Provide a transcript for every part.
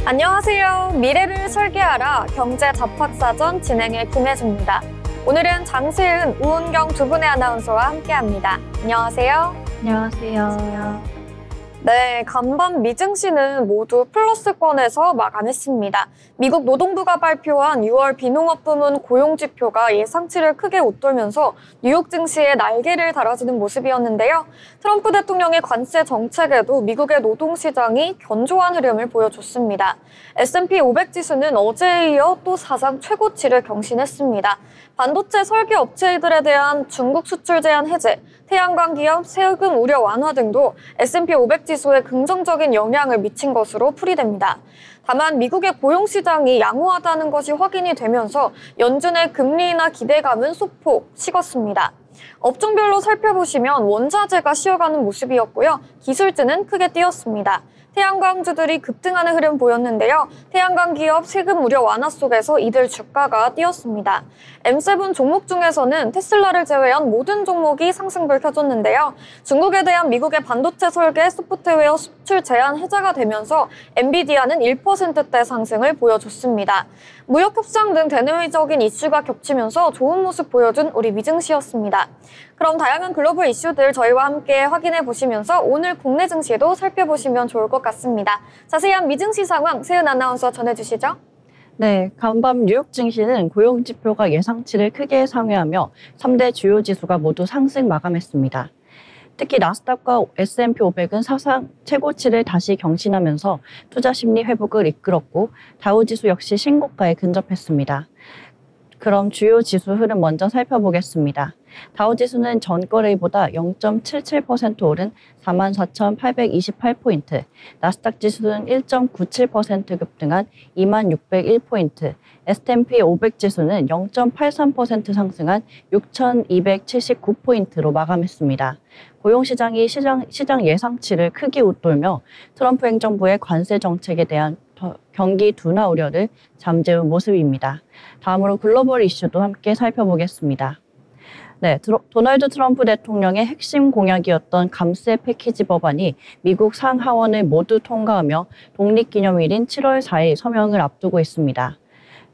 안녕하세요. 미래를 설계하라 경제 잡학사전 진행의 김혜수입니다. 오늘은 장세은, 우은경 두 분의 아나운서와 함께합니다. 안녕하세요. 안녕하세요. 네, 간밤 미증시는 모두 플러스권에서 마감했습니다. 미국 노동부가 발표한 6월 비농업 부문 고용지표가 예상치를 크게 웃돌면서 뉴욕 증시에 날개를 달아주는 모습이었는데요. 트럼프 대통령의 관세 정책에도 미국의 노동시장이 견조한 흐름을 보여줬습니다. S&P 500 지수는 어제에 이어 또 사상 최고치를 경신했습니다. 반도체 설계 업체들에 대한 중국 수출 제한 해제, 태양광 기업 세금 우려 완화 등도 S&P 500 지수에 긍정적인 영향을 미친 것으로 풀이됩니다. 다만 미국의 고용시장이 양호하다는 것이 확인이 되면서 연준의 금리 인하 기대감은 소폭 식었습니다. 업종별로 살펴보시면 원자재가 쉬어가는 모습이었고요. 기술주는 크게 뛰었습니다. 태양광주들이 급등하는 흐름 보였는데요. 태양광 기업 세금 우려 완화 속에서 이들 주가가 뛰었습니다. M7 종목 중에서는 테슬라를 제외한 모든 종목이 상승을 켜줬는데요. 중국에 대한 미국의 반도체 설계 소프트웨어 수출 제한 해제가 되면서 엔비디아는 1%대 상승을 보여줬습니다. 무역 협상 등 대내외적인 이슈가 겹치면서 좋은 모습 보여준 우리 미증시였습니다. 그럼 다양한 글로벌 이슈들 저희와 함께 확인해 보시면서 오늘 국내 증시도 살펴보시면 좋을 것 같습니다. 자세한 미증시 상황 세은 아나운서 전해주시죠. 네, 간밤 뉴욕 증시는 고용지표가 예상치를 크게 상회하며 3대 주요 지수가 모두 상승 마감했습니다. 특히 나스닥과 S&P 500은 사상 최고치를 다시 경신하면서 투자 심리 회복을 이끌었고 다우지수 역시 신고가에 근접했습니다. 그럼 주요 지수 흐름 먼저 살펴보겠습니다. 다우지수는 전거래일보다 0.77% 오른 44,828포인트, 나스닥 지수는 1.97% 급등한 2601포인트, S&P 500 지수는 0.83% 상승한 6279포인트로 마감했습니다. 고용시장이 시장 예상치를 크게 웃돌며 트럼프 행정부의 관세 정책에 대한 경기 둔화 우려를 잠재운 모습입니다. 다음으로 글로벌 이슈도 함께 살펴보겠습니다. 네, 도널드 트럼프 대통령의 핵심 공약이었던 감세 패키지 법안이 미국 상하원을 모두 통과하며 독립기념일인 7월 4일 서명을 앞두고 있습니다.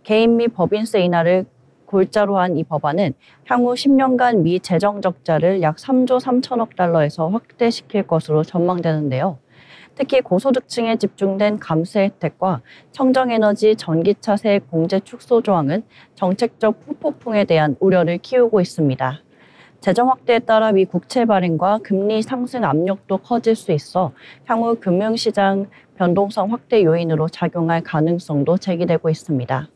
개인 및 법인세 인하를 골자로 한 이 법안은 향후 10년간 미 재정 적자를 약 3조 3천억 달러에서 확대시킬 것으로 전망되는데요. 특히 고소득층에 집중된 감세 혜택과 청정에너지 전기차 세액 공제 축소 조항은 정책적 후폭풍에 대한 우려를 키우고 있습니다. 재정 확대에 따라 미 국채 발행과 금리 상승 압력도 커질 수 있어 향후 금융시장 변동성 확대 요인으로 작용할 가능성도 제기되고 있습니다.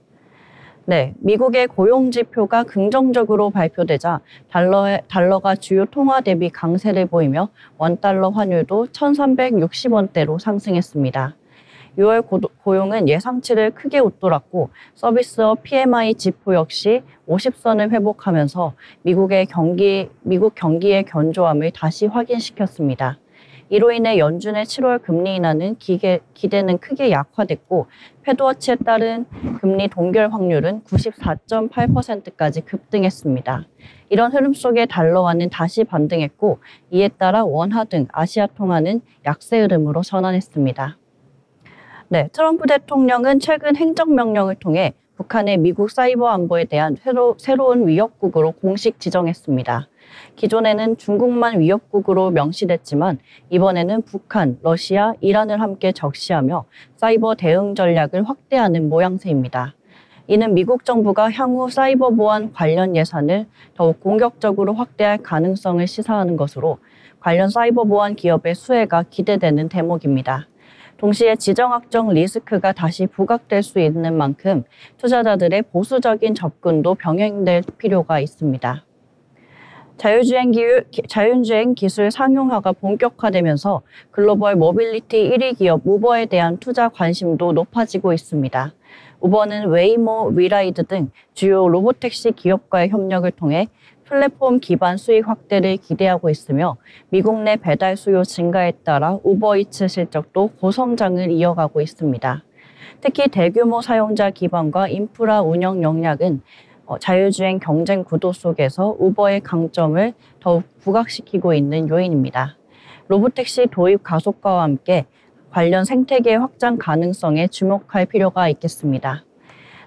네, 미국의 고용지표가 긍정적으로 발표되자 달러가 주요 통화 대비 강세를 보이며 원달러 환율도 1,360원대로 상승했습니다. 6월 고용은 예상치를 크게 웃돌았고 서비스업 PMI 지표 역시 50선을 회복하면서 미국 경기의 견조함을 다시 확인시켰습니다. 이로 인해 연준의 7월 금리 인하는 기대는 크게 약화됐고 패드워치에 따른 금리 동결 확률은 94.8%까지 급등했습니다. 이런 흐름 속에 달러화는 다시 반등했고 이에 따라 원화 등 아시아 통화는 약세 흐름으로 전환했습니다. 네, 트럼프 대통령은 최근 행정명령을 통해 북한의 미국 사이버 안보에 대한 새로운 위협국으로 공식 지정했습니다. 기존에는 중국만 위협국으로 명시됐지만 이번에는 북한, 러시아, 이란을 함께 적시하며 사이버 대응 전략을 확대하는 모양새입니다. 이는 미국 정부가 향후 사이버 보안 관련 예산을 더욱 공격적으로 확대할 가능성을 시사하는 것으로 관련 사이버 보안 기업의 수혜가 기대되는 대목입니다. 동시에 지정학적 리스크가 다시 부각될 수 있는 만큼 투자자들의 보수적인 접근도 병행될 필요가 있습니다. 자율주행 기술 상용화가 본격화되면서 글로벌 모빌리티 1위 기업 우버에 대한 투자 관심도 높아지고 있습니다. 우버는 웨이모, 위라이드 등 주요 로보택시 기업과의 협력을 통해 플랫폼 기반 수익 확대를 기대하고 있으며 미국 내 배달 수요 증가에 따라 우버이츠 실적도 고성장을 이어가고 있습니다. 특히 대규모 사용자 기반과 인프라 운영 역량은 자율주행 경쟁 구도 속에서 우버의 강점을 더욱 부각시키고 있는 요인입니다. 로보택시 도입 가속화와 함께 관련 생태계 확장 가능성에 주목할 필요가 있겠습니다.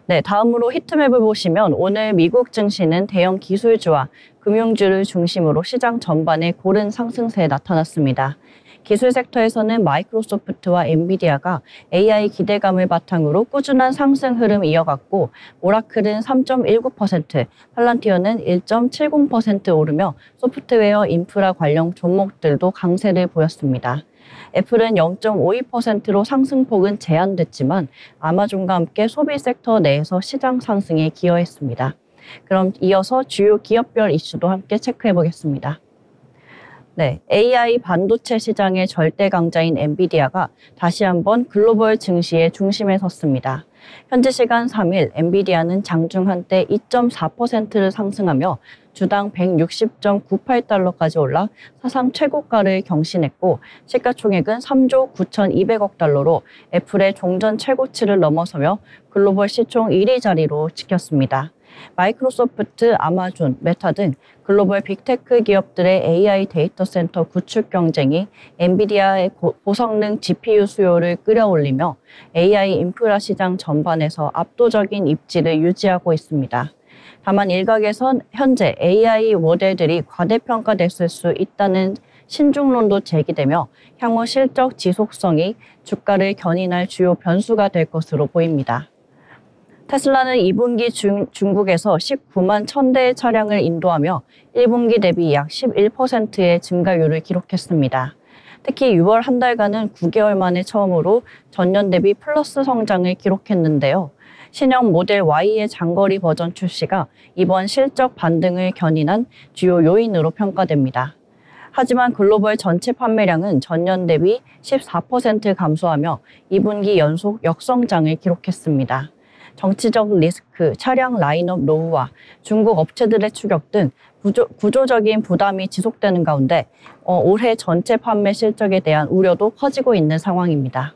네, 다음으로 히트맵을 보시면 오늘 미국 증시는 대형 기술주와 금융주를 중심으로 시장 전반에 고른 상승세에 나타났습니다. 기술 섹터에서는 마이크로소프트와 엔비디아가 AI 기대감을 바탕으로 꾸준한 상승 흐름 이어갔고, 오라클은 3.19%, 팔란티어는 1.70% 오르며 소프트웨어 인프라 관련 종목들도 강세를 보였습니다. 애플은 0.52%로 상승폭은 제한됐지만 아마존과 함께 소비 섹터 내에서 시장 상승에 기여했습니다. 그럼 이어서 주요 기업별 이슈도 함께 체크해 보겠습니다. 네, AI 반도체 시장의 절대 강자인 엔비디아가 다시 한번 글로벌 증시의 중심에 섰습니다. 현지 시간 3일 엔비디아는 장중 한때 2.4%를 상승하며 주당 160.98달러까지 올라 사상 최고가를 경신했고, 시가총액은 3조 9,200억 달러로 애플의 종전 최고치를 넘어서며 글로벌 시총 1위 자리로 지켰습니다. 마이크로소프트, 아마존, 메타 등 글로벌 빅테크 기업들의 AI 데이터 센터 구축 경쟁이 엔비디아의 고성능 GPU 수요를 끌어올리며 AI 인프라 시장 전반에서 압도적인 입지를 유지하고 있습니다. 다만 일각에선 현재 AI 모델들이 과대평가됐을 수 있다는 신중론도 제기되며 향후 실적 지속성이 주가를 견인할 주요 변수가 될 것으로 보입니다. 테슬라는 2분기 중국에서 19만 1,000대의 차량을 인도하며 1분기 대비 약 11%의 증가율을 기록했습니다. 특히 6월 한 달간은 9개월 만에 처음으로 전년 대비 플러스 성장을 기록했는데요. 신형 모델 Y의 장거리 버전 출시가 이번 실적 반등을 견인한 주요 요인으로 평가됩니다. 하지만 글로벌 전체 판매량은 전년 대비 14% 감소하며 2분기 연속 역성장을 기록했습니다. 정치적 리스크, 차량 라인업 노후화, 중국 업체들의 추격 등 구조적인 부담이 지속되는 가운데 올해 전체 판매 실적에 대한 우려도 커지고 있는 상황입니다.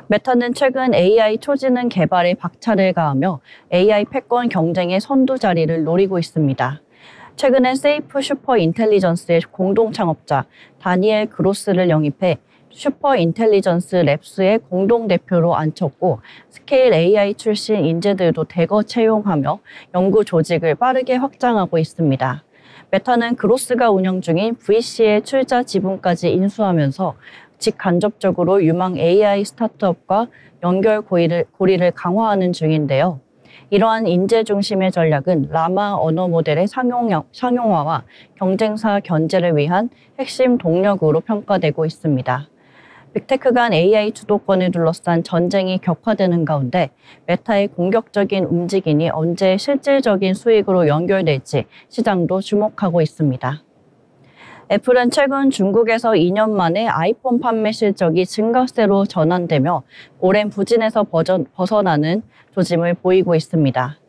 메타는 최근 AI 초지능 개발에 박차를 가하며 AI 패권 경쟁의 선두 자리를 노리고 있습니다. 최근엔 세이프 슈퍼 인텔리전스의 공동 창업자 다니엘 그로스를 영입해 슈퍼 인텔리전스 랩스의 공동 대표로 앉혔고, 스케일 AI 출신 인재들도 대거 채용하며 연구 조직을 빠르게 확장하고 있습니다. 메타는 그로스가 운영 중인 VC의 출자 지분까지 인수하면서 직간접적으로 유망 AI 스타트업과 연결 고리를 강화하는 중인데요. 이러한 인재 중심의 전략은 라마 언어 모델의 상용화와 경쟁사 견제를 위한 핵심 동력으로 평가되고 있습니다. 빅테크 간 AI 주도권을 둘러싼 전쟁이 격화되는 가운데 메타의 공격적인 움직임이 언제 실질적인 수익으로 연결될지 시장도 주목하고 있습니다. 애플은 최근 중국에서 2년 만에 아이폰 판매 실적이 증가세로 전환되며 오랜 부진에서 벗어나는 조짐을 보이고 있습니다.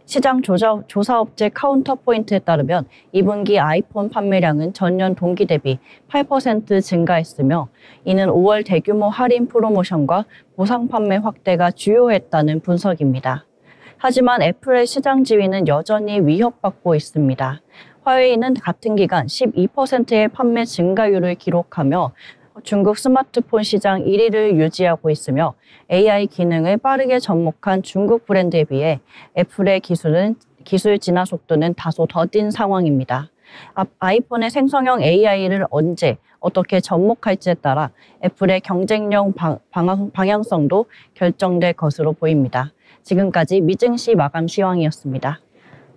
시장 조사업체 카운터포인트에 따르면 2분기 아이폰 판매량은 전년 동기 대비 8% 증가했으며, 이는 5월 대규모 할인 프로모션과 보상 판매 확대가 주요했다는 분석입니다. 하지만 애플의 시장 지위는 여전히 위협받고 있습니다. 화웨이는 같은 기간 12%의 판매 증가율을 기록하며 중국 스마트폰 시장 1위를 유지하고 있으며, AI 기능을 빠르게 접목한 중국 브랜드에 비해 애플의 기술 진화 속도는 다소 더딘 상황입니다. 아이폰의 생성형 AI를 언제 어떻게 접목할지에 따라 애플의 경쟁력 방향성도 결정될 것으로 보입니다. 지금까지 미증시 마감 시황이었습니다.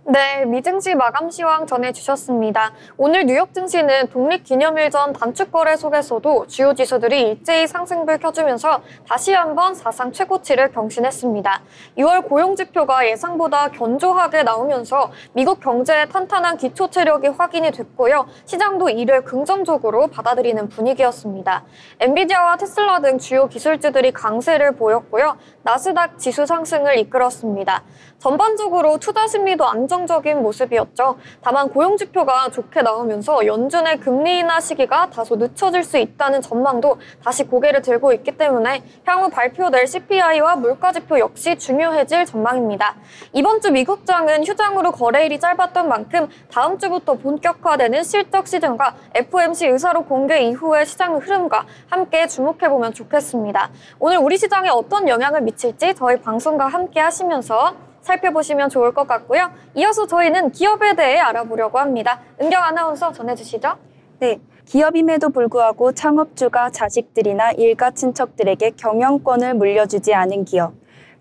네, 미증시 마감 시황 전해주셨습니다. 오늘 뉴욕 증시는 독립기념일 전 단축거래 속에서도 주요 지수들이 일제히 상승불 켜주면서 다시 한번 사상 최고치를 경신했습니다. 6월 고용지표가 예상보다 견조하게 나오면서 미국 경제의 탄탄한 기초 체력이 확인이 됐고요. 시장도 이를 긍정적으로 받아들이는 분위기였습니다. 엔비디아와 테슬라 등 주요 기술주들이 강세를 보였고요. 나스닥 지수 상승을 이끌었습니다. 전반적으로 투자 심리도 안정 긍정적인 모습이었죠. 다만 고용지표가 좋게 나오면서 연준의 금리 인하 시기가 다소 늦춰질 수 있다는 전망도 다시 고개를 들고 있기 때문에 향후 발표될 CPI와 물가지표 역시 중요해질 전망입니다. 이번 주 미국장은 휴장으로 거래일이 짧았던 만큼 다음 주부터 본격화되는 실적 시즌과 FOMC 의사록 공개 이후의 시장 흐름과 함께 주목해보면 좋겠습니다. 오늘 우리 시장에 어떤 영향을 미칠지 저희 방송과 함께 하시면서 살펴보시면 좋을 것 같고요. 이어서 저희는 기업에 대해 알아보려고 합니다. 은경 아나운서 전해주시죠. 네, 기업임에도 불구하고 창업주가 자식들이나 일가 친척들에게 경영권을 물려주지 않은 기업,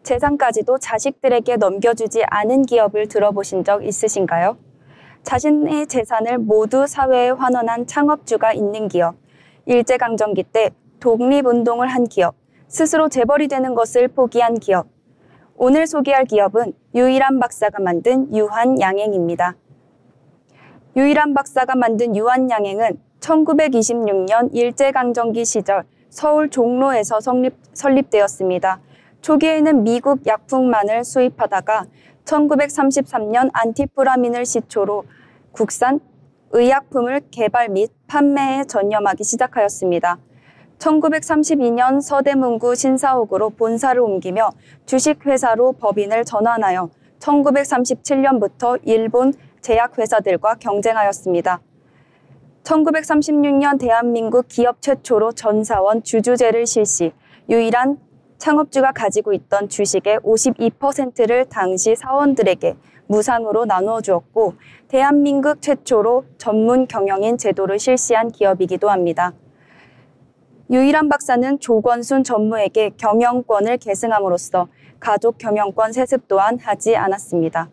재산까지도 자식들에게 넘겨주지 않은 기업을 들어보신 적 있으신가요? 자신의 재산을 모두 사회에 환원한 창업주가 있는 기업, 일제강점기 때 독립운동을 한 기업, 스스로 재벌이 되는 것을 포기한 기업. 오늘 소개할 기업은 유일한 박사가 만든 유한양행입니다. 유일한 박사가 만든 유한양행은 1926년 일제강점기 시절 서울 종로에서 설립되었습니다. 초기에는 미국 약품만을 수입하다가 1933년 안티프라민을 시초로 국산 의약품을 개발 및 판매에 전념하기 시작하였습니다. 1932년 서대문구 신사옥으로 본사를 옮기며 주식회사로 법인을 전환하여 1937년부터 일본 제약회사들과 경쟁하였습니다. 1936년 대한민국 기업 최초로 전사원 주주제를 실시, 유일한 창업주가 가지고 있던 주식의 52%를 당시 사원들에게 무상으로 나누어 주었고, 대한민국 최초로 전문 경영인 제도를 실시한 기업이기도 합니다. 유일한 박사는 조권순 전무에게 경영권을 계승함으로써 가족 경영권 세습 또한 하지 않았습니다.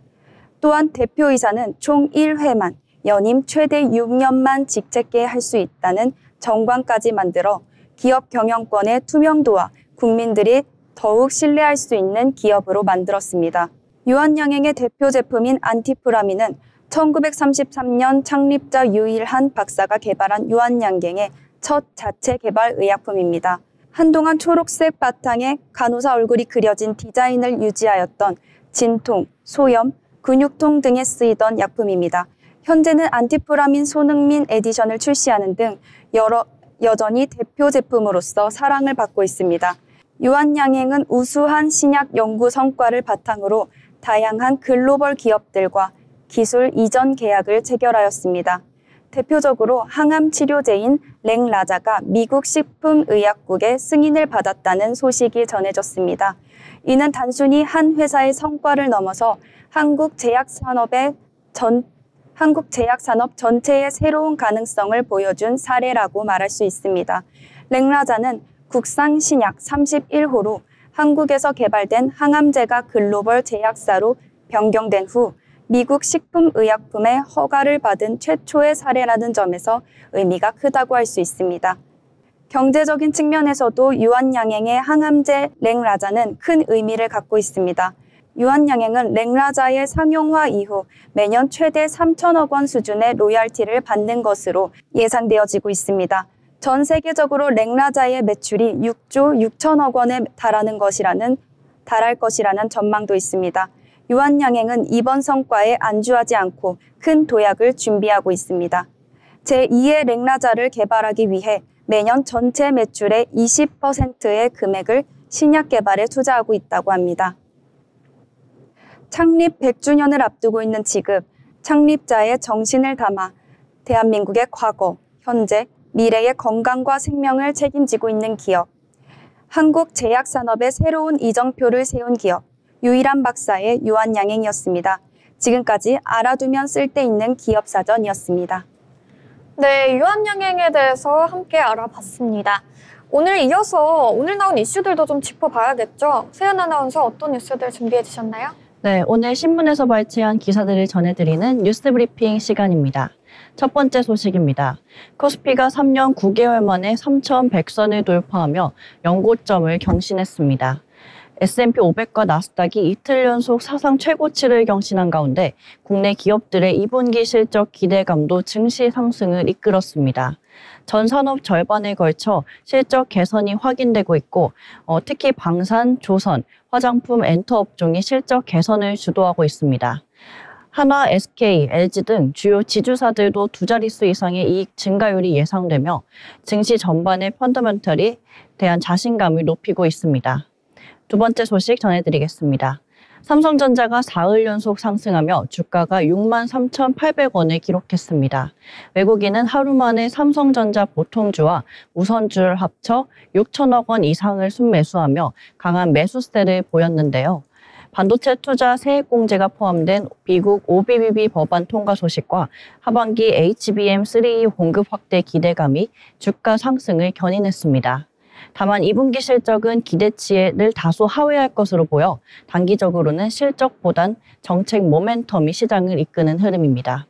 또한 대표이사는 총 1회만, 연임 최대 6년만 직책계 할 수 있다는 정관까지 만들어 기업 경영권의 투명도와 국민들이 더욱 신뢰할 수 있는 기업으로 만들었습니다. 유한양행의 대표 제품인 안티프라민은 1933년 창립자 유일한 박사가 개발한 유한양행의 첫 자체 개발 의약품입니다. 한동안 초록색 바탕에 간호사 얼굴이 그려진 디자인을 유지하였던 진통, 소염, 근육통 등에 쓰이던 약품입니다. 현재는 안티프라민 손흥민 에디션을 출시하는 등 여전히 대표 제품으로서 사랑을 받고 있습니다. 유한양행은 우수한 신약 연구 성과를 바탕으로 다양한 글로벌 기업들과 기술 이전 계약을 체결하였습니다. 대표적으로 항암 치료제인 랭라자가 미국 식품의약국의 승인을 받았다는 소식이 전해졌습니다. 이는 단순히 한 회사의 성과를 넘어서 한국 제약산업 전체의 새로운 가능성을 보여준 사례라고 말할 수 있습니다. 랭라자는 국산 신약 31호로 한국에서 개발된 항암제가 글로벌 제약사로 변경된 후 미국 식품의약품의 허가를 받은 최초의 사례라는 점에서 의미가 크다고 할 수 있습니다. 경제적인 측면에서도 유한양행의 항암제 랭라자는 큰 의미를 갖고 있습니다. 유한양행은 랭라자의 상용화 이후 매년 최대 3천억 원 수준의 로열티를 받는 것으로 예상되어지고 있습니다. 전 세계적으로 랭라자의 매출이 6조 6천억 원에 달할 것이라는 전망도 있습니다. 유한양행은 이번 성과에 안주하지 않고 큰 도약을 준비하고 있습니다. 제2의 랭라자를 개발하기 위해 매년 전체 매출의 20%의 금액을 신약 개발에 투자하고 있다고 합니다. 창립 100주년을 앞두고 있는 지금, 창립자의 정신을 담아 대한민국의 과거, 현재, 미래의 건강과 생명을 책임지고 있는 기업, 한국 제약산업의 새로운 이정표를 세운 기업, 유일한 박사의 유한양행이었습니다. 지금까지 알아두면 쓸데있는 기업사전이었습니다. 네, 유한양행에 대해서 함께 알아봤습니다. 오늘 이어서 오늘 나온 이슈들도 좀 짚어봐야겠죠? 세연 아나운서 어떤 뉴스들 준비해 주셨나요? 네, 오늘 신문에서 발췌한 기사들을 전해드리는 뉴스 브리핑 시간입니다. 첫 번째 소식입니다. 코스피가 3년 9개월 만에 3,100선을 돌파하며 연고점을 경신했습니다. S&P 500과 나스닥이 이틀 연속 사상 최고치를 경신한 가운데 국내 기업들의 2분기 실적 기대감도 증시 상승을 이끌었습니다. 전 산업 절반에 걸쳐 실적 개선이 확인되고 있고 특히 방산, 조선, 화장품, 엔터 업종이 실적 개선을 주도하고 있습니다. 한화, SK, LG 등 주요 지주사들도 두 자릿수 이상의 이익 증가율이 예상되며 증시 전반의 펀더멘털에 대한 자신감을 높이고 있습니다. 두 번째 소식 전해드리겠습니다. 삼성전자가 4일 연속 상승하며 주가가 63,800원을 기록했습니다. 외국인은 하루 만에 삼성전자 보통주와 우선주를 합쳐 6천억 원 이상을 순매수하며 강한 매수세를 보였는데요. 반도체 투자 세액공제가 포함된 미국 OBBB 법안 통과 소식과 하반기 HBM3 공급 확대 기대감이 주가 상승을 견인했습니다. 다만 2분기 실적은 기대치를 다소 하회할 것으로 보여 단기적으로는 실적보단 정책 모멘텀이 시장을 이끄는 흐름입니다.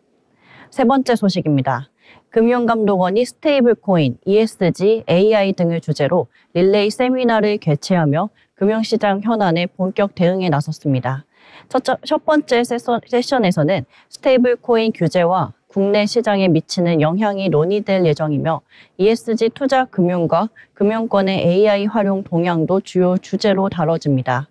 세 번째 소식입니다. 금융감독원이 스테이블 코인, ESG, AI 등을 주제로 릴레이 세미나를 개최하며 금융시장 현안에 본격 대응에 나섰습니다. 첫 번째 세션에서는 스테이블 코인 규제와 국내 시장에 미치는 영향이 논의될 예정이며 ESG 투자 금융과 금융권의 AI 활용 동향도 주요 주제로 다뤄집니다.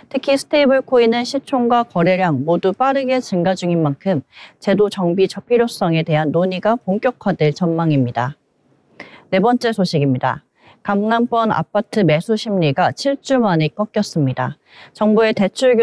특히 스테이블 코인은 시총과 거래량 모두 빠르게 증가 중인 만큼 제도 정비 필요성에 대한 논의가 본격화될 전망입니다. 네 번째 소식입니다. 강남권 아파트 매수 심리가 7주 만에 꺾였습니다. 정부의 대출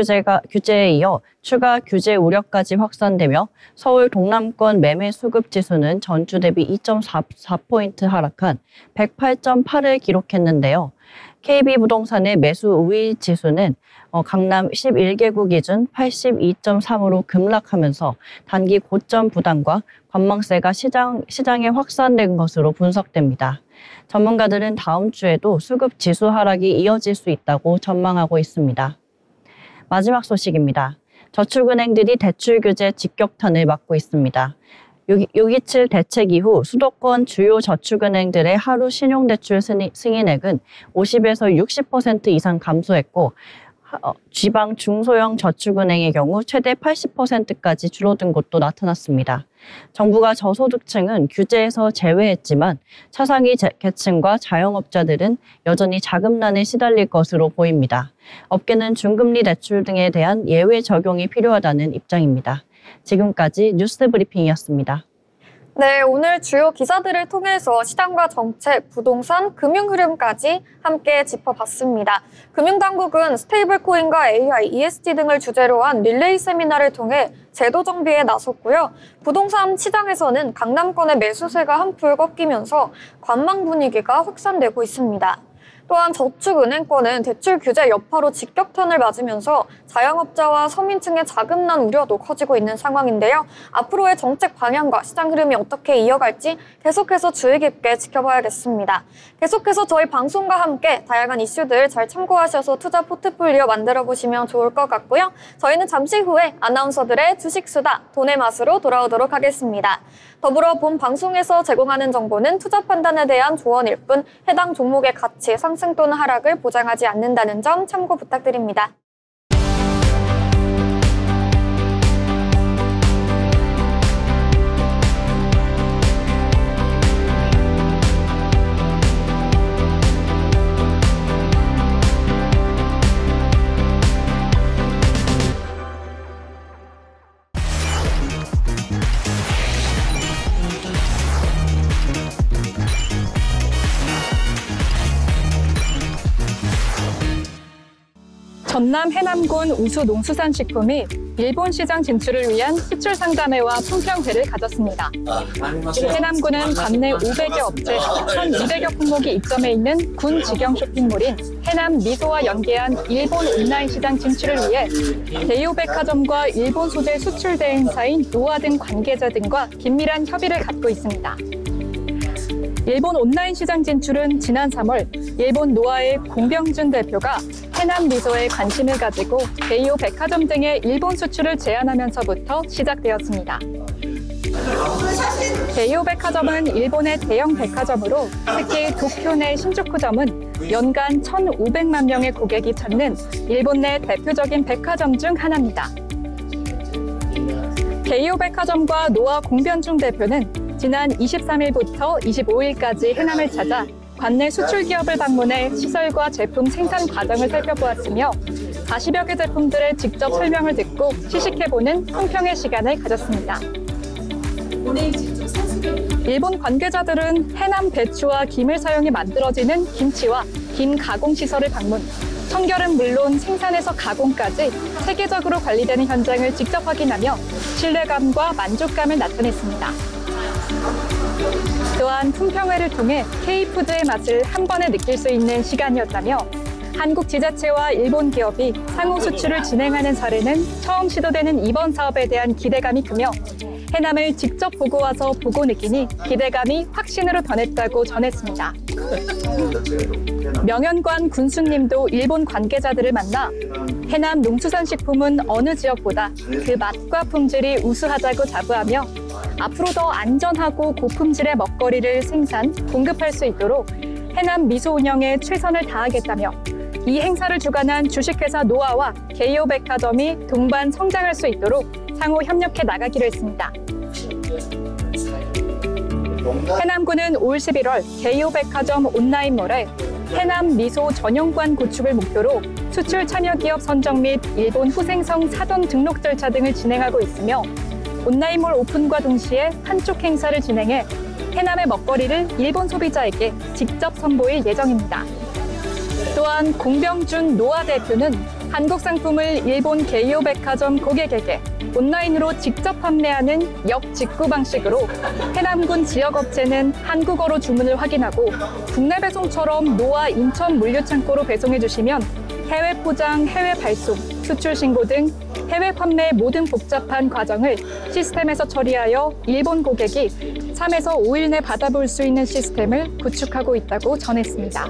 규제에 이어 추가 규제 우려까지 확산되며 서울 동남권 매매 수급 지수는 전주 대비 2.4포인트 하락한 108.8을 기록했는데요. KB부동산의 매수 우위 지수는 강남 11개구 기준 82.3으로 급락하면서 단기 고점 부담과 관망세가 시장에 확산된 것으로 분석됩니다. 전문가들은 다음 주에도 수급 지수 하락이 이어질 수 있다고 전망하고 있습니다. 마지막 소식입니다. 저축은행들이 대출 규제 직격탄을 맞고 있습니다. 6.27 대책 이후 수도권 주요 저축은행들의 하루 신용대출 승인액은 50에서 60% 이상 감소했고 지방 중소형 저축은행의 경우 최대 80%까지 줄어든 곳도 나타났습니다. 정부가 저소득층은 규제에서 제외했지만 차상위 계층과 자영업자들은 여전히 자금난에 시달릴 것으로 보입니다. 업계는 중금리 대출 등에 대한 예외 적용이 필요하다는 입장입니다. 지금까지 뉴스 브리핑이었습니다. 네, 오늘 주요 기사들을 통해서 시장과 정책, 부동산, 금융 흐름까지 함께 짚어봤습니다. 금융당국은 스테이블코인과 AI, ESG 등을 주제로 한 릴레이 세미나를 통해 제도 정비에 나섰고요. 부동산 시장에서는 강남권의 매수세가 한풀 꺾이면서 관망 분위기가 확산되고 있습니다. 또한 저축은행권은 대출 규제 여파로 직격탄을 맞으면서 자영업자와 서민층의 자금난 우려도 커지고 있는 상황인데요. 앞으로의 정책 방향과 시장 흐름이 어떻게 이어갈지 계속해서 주의 깊게 지켜봐야겠습니다. 계속해서 저희 방송과 함께 다양한 이슈들 잘 참고하셔서 투자 포트폴리오 만들어보시면 좋을 것 같고요. 저희는 잠시 후에 아나운서들의 주식수다, 돈의 맛으로 돌아오도록 하겠습니다. 더불어 본 방송에서 제공하는 정보는 투자 판단에 대한 조언일 뿐 해당 종목의 가치, 상승 또는 하락을 보장하지 않는다는 점 참고 부탁드립니다. 전남 해남군 우수농수산식품이 일본 시장 진출을 위한 수출 상담회와 품평회를 가졌습니다. 해남군은 관내 500여 업체 1,200여 품목이 입점해 있는 군 직영 쇼핑몰인 해남 미소와 연계한 일본 온라인 시장 진출을 위해 대요백화점과 일본 소재 수출 대행사인 노아 등 관계자 등과 긴밀한 협의를 갖고 있습니다. 일본 온라인 시장 진출은 지난 3월 일본 노아의 공병준 대표가 해남 미소에 관심을 가지고 대이오 백화점 등의 일본 수출을 제안하면서부터 시작되었습니다. 대이오 백화점은 일본의 대형 백화점으로 특히 도쿄 내 신주쿠점은 연간 1,500만 명의 고객이 찾는 일본 내 대표적인 백화점 중 하나입니다. 대이오 백화점과 노아 공병준 대표는 지난 23일부터 25일까지 해남을 찾아 관내 수출 기업을 방문해 시설과 제품 생산 과정을 살펴보았으며 40여 개 제품들의 직접 설명을 듣고 시식해보는 품평의 시간을 가졌습니다. 일본 관계자들은 해남 배추와 김을 사용해 만들어지는 김치와 김 가공 시설을 방문, 청결은 물론 생산에서 가공까지 체계적으로 관리되는 현장을 직접 확인하며 신뢰감과 만족감을 나타냈습니다. 또한 품평회를 통해 K푸드의 맛을 한 번에 느낄 수 있는 시간이었다며 한국 지자체와 일본 기업이 상호 수출을 진행하는 사례는 처음 시도되는 이번 사업에 대한 기대감이 크며 해남을 직접 보고 와서 보고 느끼니 기대감이 확신으로 변했다고 전했습니다. 명현관 군수님도 일본 관계자들을 만나 해남 농수산식품은 어느 지역보다 그 맛과 품질이 우수하다고 자부하며 앞으로 더 안전하고 고품질의 먹거리를 생산, 공급할 수 있도록 해남 미소 운영에 최선을 다하겠다며 이 행사를 주관한 주식회사 노아와 게이오 백화점이 동반 성장할 수 있도록 상호 협력해 나가기로 했습니다. 해남군은 올 11월 게이오 백화점 온라인몰에 해남 미소 전용관 구축을 목표로 수출 참여 기업 선정 및 일본 후생성 사전 등록 절차 등을 진행하고 있으며 온라인몰 오픈과 동시에 한쪽 행사를 진행해 해남의 먹거리를 일본 소비자에게 직접 선보일 예정입니다. 또한 공병준 노아 대표는 한국 상품을 일본 게이오 백화점 고객에게 온라인으로 직접 판매하는 역직구 방식으로 해남군 지역업체는 한국어로 주문을 확인하고 국내 배송처럼 노아 인천 물류창고로 배송해 주시면 해외 포장, 해외 발송, 수출 신고 등 해외 판매의 모든 복잡한 과정을 시스템에서 처리하여 일본 고객이 3에서 5일 내 받아볼 수 있는 시스템을 구축하고 있다고 전했습니다.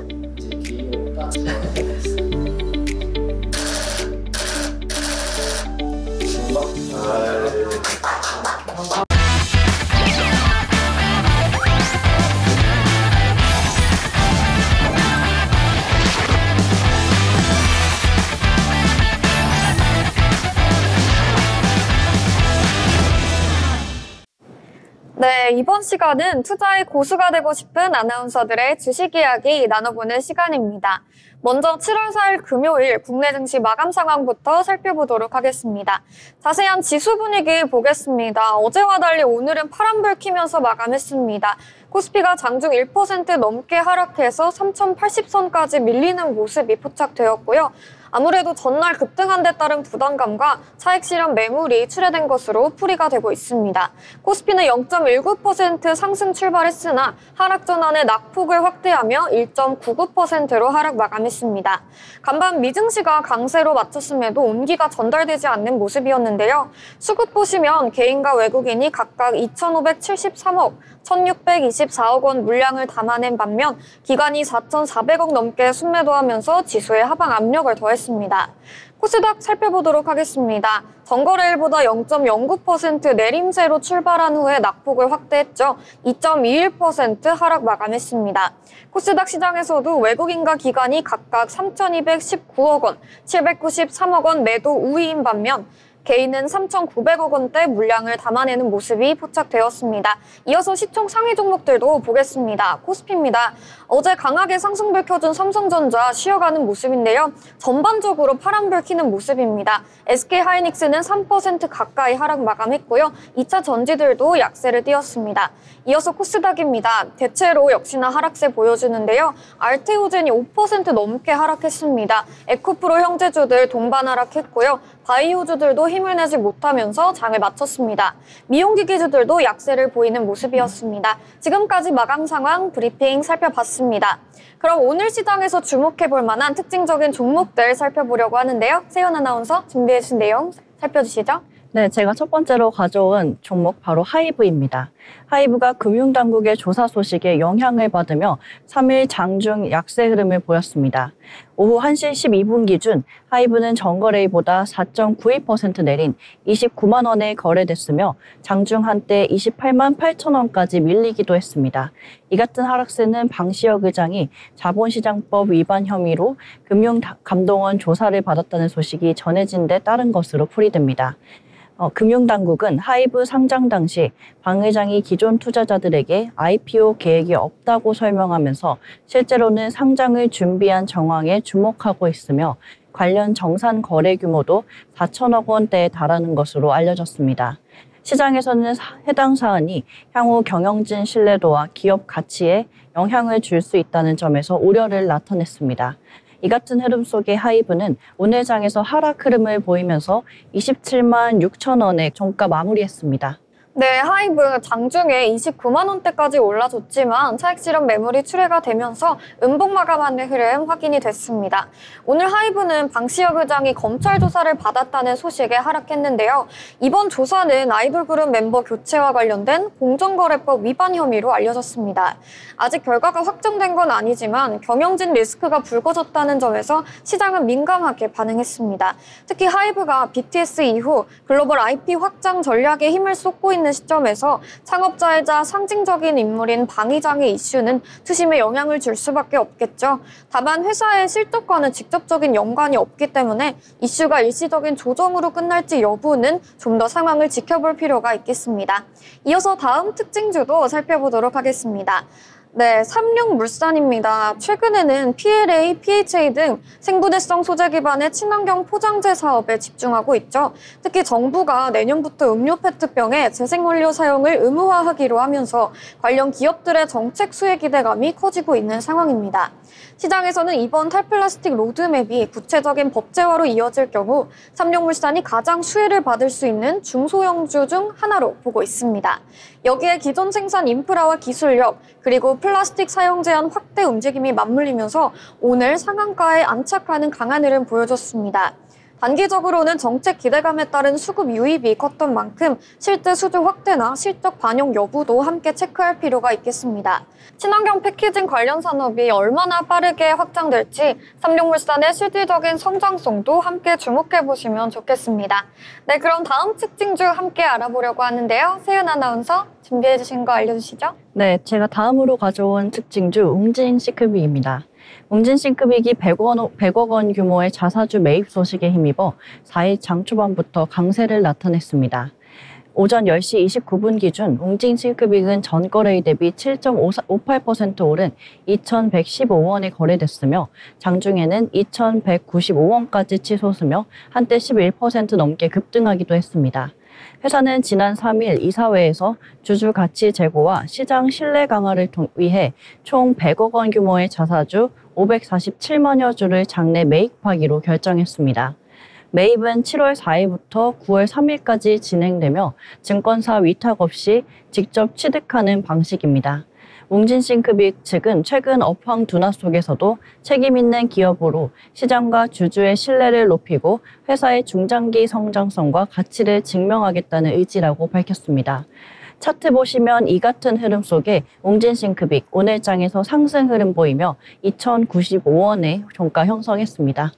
네, 이번 시간은 투자의 고수가 되고 싶은 아나운서들의 주식 이야기 나눠보는 시간입니다. 먼저 7월 4일 금요일 국내 증시 마감 상황부터 살펴보도록 하겠습니다. 자세한 지수 분위기 보겠습니다. 어제와 달리 오늘은 파란불 켜면서 마감했습니다. 코스피가 장중 1% 넘게 하락해서 3080선까지 밀리는 모습이 포착되었고요. 아무래도 전날 급등한 데 따른 부담감과 차익 실현 매물이 출회된 것으로 풀이가 되고 있습니다. 코스피는 0.19% 상승 출발했으나 하락 전환의 낙폭을 확대하며 1.99%로 하락 마감했습니다. 간밤 미증시가 강세로 맞췄음에도 온기가 전달되지 않는 모습이었는데요. 수급 보시면 개인과 외국인이 각각 2,573억, 1,624억 원 물량을 담아낸 반면 기관이 4,400억 넘게 순매도하면서 지수에 하방 압력을 더했습니다. 코스닥 살펴보도록 하겠습니다. 전거래일보다 0.09% 내림세로 출발한 후에 낙폭을 확대했죠. 2.21% 하락 마감했습니다. 코스닥 시장에서도 외국인과 기관이 각각 3,219억 원, 793억 원 매도 우위인 반면 개인은 3,900억 원대 물량을 담아내는 모습이 포착되었습니다. 이어서 시총 상위 종목들도 보겠습니다. 코스피입니다. 어제 강하게 상승불 켜준 삼성전자 쉬어가는 모습인데요. 전반적으로 파란불 켜는 모습입니다. SK하이닉스는 3% 가까이 하락 마감했고요. 2차 전지들도 약세를 띄었습니다. 이어서 코스닥입니다. 대체로 역시나 하락세 보여주는데요. 알테오젠이 5% 넘게 하락했습니다. 에코프로 형제주들 동반 하락했고요. 바이오주들도 힘을 내지 못하면서 장을 마쳤습니다. 미용기기주들도 약세를 보이는 모습이었습니다. 지금까지 마감 상황 브리핑 살펴봤습니다. 그럼 오늘 시장에서 주목해볼 만한 특징적인 종목들 살펴보려고 하는데요. 세연 아나운서 준비해주신 내용 살펴주시죠. 네, 제가 첫 번째로 가져온 종목 바로 하이브입니다. 하이브가 금융당국의 조사 소식에 영향을 받으며 3일 장중 약세 흐름을 보였습니다. 오후 1시 12분 기준 하이브는 전거래일보다 4.92% 내린 29만 원에 거래됐으며 장중 한때 28만 8천 원까지 밀리기도 했습니다. 이 같은 하락세는 방시혁 의장이 자본시장법 위반 혐의로 금융감독원 조사를 받았다는 소식이 전해진 데 따른 것으로 풀이됩니다. 금융당국은 하이브 상장 당시 방 의장이 기존 투자자들에게 IPO 계획이 없다고 설명하면서 실제로는 상장을 준비한 정황에 주목하고 있으며 관련 정산 거래 규모도 4천억 원대에 달하는 것으로 알려졌습니다. 시장에서는 해당 사안이 향후 경영진 신뢰도와 기업 가치에 영향을 줄 수 있다는 점에서 우려를 나타냈습니다. 이 같은 흐름 속에 하이브는 오늘 장에서 하락 흐름을 보이면서 27만 6천 원에 종가 마무리했습니다. 네, 하이브 장중에 29만 원대까지 올라줬지만 차익 실현 매물이 출회가 되면서 음봉 마감하는 흐름 확인이 됐습니다. 오늘 하이브는 방시혁 의장이 검찰 조사를 받았다는 소식에 하락했는데요. 이번 조사는 아이돌 그룹 멤버 교체와 관련된 공정거래법 위반 혐의로 알려졌습니다. 아직 결과가 확정된 건 아니지만 경영진 리스크가 불거졌다는 점에서 시장은 민감하게 반응했습니다. 특히 하이브가 BTS 이후 글로벌 IP 확장 전략에 힘을 쏟고 있는 시점에서 창업자이자 상징적인 인물인 방 의장의 이슈는 투심에 영향을 줄 수밖에 없겠죠. 다만 회사의 실적과는 직접적인 연관이 없기 때문에 이슈가 일시적인 조정으로 끝날지 여부는 좀 더 상황을 지켜볼 필요가 있겠습니다. 이어서 다음 특징주도 살펴보도록 하겠습니다. 네, 삼룡물산입니다. 최근에는 PLA, PHA 등 생분해성 소재 기반의 친환경 포장재 사업에 집중하고 있죠. 특히 정부가 내년부터 음료 페트병의 재생원료 사용을 의무화하기로 하면서 관련 기업들의 정책 수혜 기대감이 커지고 있는 상황입니다. 시장에서는 이번 탈플라스틱 로드맵이 구체적인 법제화로 이어질 경우 삼룡물산이 가장 수혜를 받을 수 있는 중소형주 중 하나로 보고 있습니다. 여기에 기존 생산 인프라와 기술력, 그리고 플라스틱 사용 제한 확대 움직임이 맞물리면서 오늘 상한가에 안착하는 강한 흐름 보여줬습니다. 단기적으로는 정책 기대감에 따른 수급 유입이 컸던 만큼 실제 수주 확대나 실적 반영 여부도 함께 체크할 필요가 있겠습니다. 친환경 패키징 관련 산업이 얼마나 빠르게 확장될지 삼룡물산의 실질적인 성장성도 함께 주목해보시면 좋겠습니다. 네, 그럼 다음 특징주 함께 알아보려고 하는데요. 세은 아나운서 준비해주신 거 알려주시죠. 네, 제가 다음으로 가져온 특징주 웅진싱크빅입니다. 웅진싱크빅이 100억 원 규모의 자사주 매입 소식에 힘입어 4일 장 초반부터 강세를 나타냈습니다. 오전 10시 29분 기준 웅진싱크빅은 전거래일 대비 7.58% 오른 2,115원에 거래됐으며 장중에는 2,195원까지 치솟으며 한때 11% 넘게 급등하기도 했습니다. 회사는 지난 3일 이사회에서 주주 가치 제고와 시장 신뢰 강화를 위해 총 100억 원 규모의 자사주 547만여 주를 장내 매입하기로 결정했습니다. 매입은 7월 4일부터 9월 3일까지 진행되며 증권사 위탁 없이 직접 취득하는 방식입니다. 웅진싱크빅 측은 최근 업황 둔화 속에서도 책임 있는 기업으로 시장과 주주의 신뢰를 높이고 회사의 중장기 성장성과 가치를 증명하겠다는 의지라고 밝혔습니다. 차트 보시면 이 같은 흐름 속에 웅진싱크빅 오늘 장에서 상승 흐름 보이며 2,095원에 종가 형성했습니다.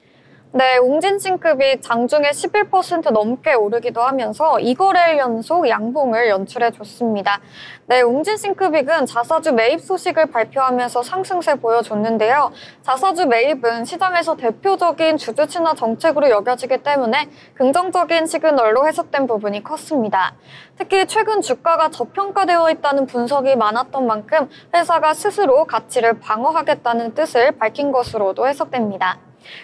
네, 웅진싱크빅 장중에 11% 넘게 오르기도 하면서 2거래일 연속 양봉을 연출해줬습니다. 네, 웅진싱크빅은 자사주 매입 소식을 발표하면서 상승세 보여줬는데요. 자사주 매입은 시장에서 대표적인 주주 친화 정책으로 여겨지기 때문에 긍정적인 시그널로 해석된 부분이 컸습니다. 특히 최근 주가가 저평가되어 있다는 분석이 많았던 만큼 회사가 스스로 가치를 방어하겠다는 뜻을 밝힌 것으로도 해석됩니다.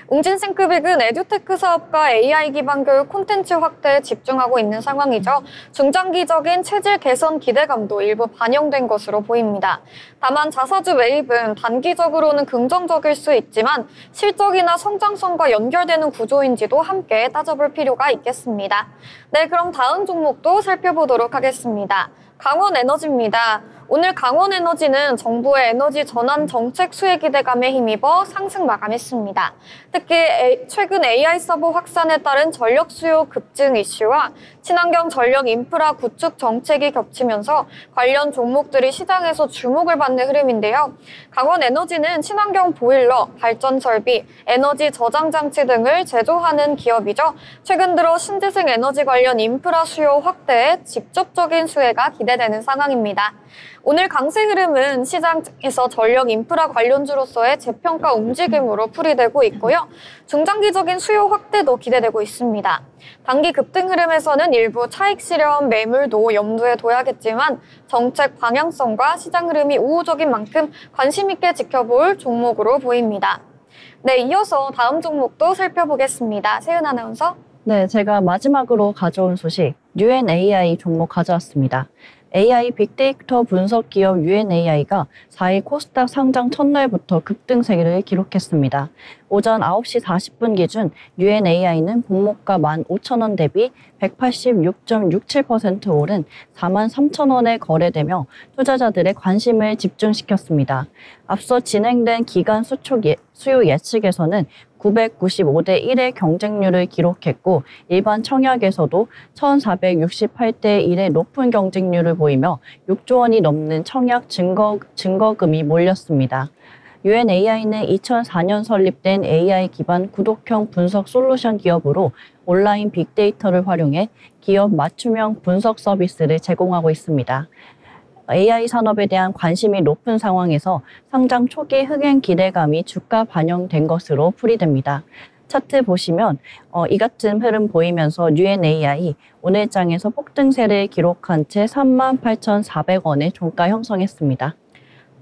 웅진싱크빅은 에듀테크 사업과 AI 기반 교육 콘텐츠 확대에 집중하고 있는 상황이죠. 중장기적인 체질 개선 기대감도 일부 반영된 것으로 보입니다. 다만 자사주 매입은 단기적으로는 긍정적일 수 있지만 실적이나 성장성과 연결되는 구조인지도 함께 따져볼 필요가 있겠습니다. 네, 그럼 다음 종목도 살펴보도록 하겠습니다. 강원에너지입니다. 오늘 강원에너지는 정부의 에너지 전환 정책 수혜 기대감에 힘입어 상승 마감했습니다. 특히 최근 AI 서버 확산에 따른 전력 수요 급증 이슈와 친환경 전력 인프라 구축 정책이 겹치면서 관련 종목들이 시장에서 주목을 받는 흐름인데요. 강원에너지는 친환경 보일러, 발전 설비, 에너지 저장 장치 등을 제조하는 기업이죠. 최근 들어 신재생 에너지 관련 인프라 수요 확대에 직접적인 수혜가 기대되는 상황입니다. 오늘 강세 흐름은 시장에서 전력 인프라 관련주로서의 재평가 움직임으로 풀이되고 있고요. 중장기적인 수요 확대도 기대되고 있습니다. 단기 급등 흐름에서는 일부 차익 실현 매물도 염두에 둬야겠지만 정책 방향성과 시장 흐름이 우호적인 만큼 관심 있게 지켜볼 종목으로 보입니다. 네, 이어서 다음 종목도 살펴보겠습니다. 세은 아나운서. 네, 제가 마지막으로 가져온 소식, UNAI 종목 가져왔습니다. AI 빅데이터 분석 기업 UNAI가 4일 코스닥 상장 첫날부터 급등세를 기록했습니다. 오전 9시 40분 기준 UNAI는 종목가 15,000원 대비 186.67% 오른 43,000원에 거래되며 투자자들의 관심을 집중시켰습니다. 앞서 진행된 기간 수요 예측에서는 995대 1의 경쟁률을 기록했고 일반 청약에서도 1468대 1의 높은 경쟁률을 보이며 6조 원이 넘는 청약 증거금이 몰렸습니다. UNAI는 2004년 설립된 AI 기반 구독형 분석 솔루션 기업으로 온라인 빅데이터를 활용해 기업 맞춤형 분석 서비스를 제공하고 있습니다. AI 산업에 대한 관심이 높은 상황에서 상장 초기 흥행 기대감이 주가 반영된 것으로 풀이됩니다. 차트 보시면 이 같은 흐름 보이면서 UNAI 오늘장에서 폭등세를 기록한 채 38,400원의 종가 형성했습니다.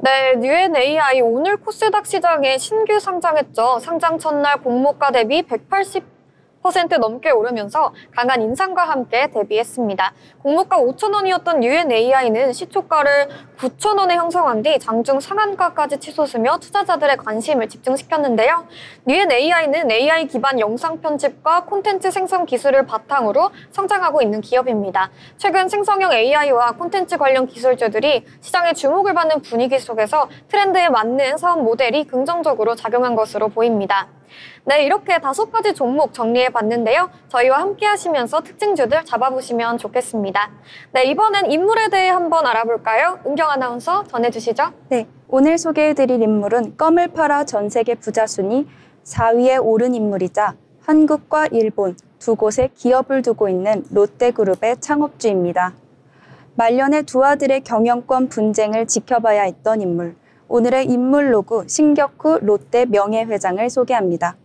네, UNAI 오늘 코스닥 시장에 신규 상장했죠. 상장 첫날 공모가 대비 180% 넘게 오르면서 강한 인상과 함께 데뷔했습니다. 공모가 5,000원이었던 UNAI는 시초가를 9,000원에 형성한 뒤 장중 상한가까지 치솟으며 투자자들의 관심을 집중시켰는데요. UNAI는 AI 기반 영상 편집과 콘텐츠 생성 기술을 바탕으로 성장하고 있는 기업입니다. 최근 생성형 AI와 콘텐츠 관련 기술주들이 시장의 주목을 받는 분위기 속에서 트렌드에 맞는 사업 모델이 긍정적으로 작용한 것으로 보입니다. 네, 이렇게 5가지 종목 정리해봤는데요. 저희와 함께 하시면서 특징주들 잡아보시면 좋겠습니다. 네, 이번엔 인물에 대해 한번 알아볼까요? 은경 아나운서 전해주시죠. 네, 오늘 소개해드릴 인물은 껌을 팔아 전 세계 부자 순위 4위에 오른 인물이자 한국과 일본 두 곳에 기업을 두고 있는 롯데그룹의 창업주입니다. 말년에 두 아들의 경영권 분쟁을 지켜봐야 했던 인물. 오늘의 인물 로그 신격후 롯데 명예회장을 소개합니다.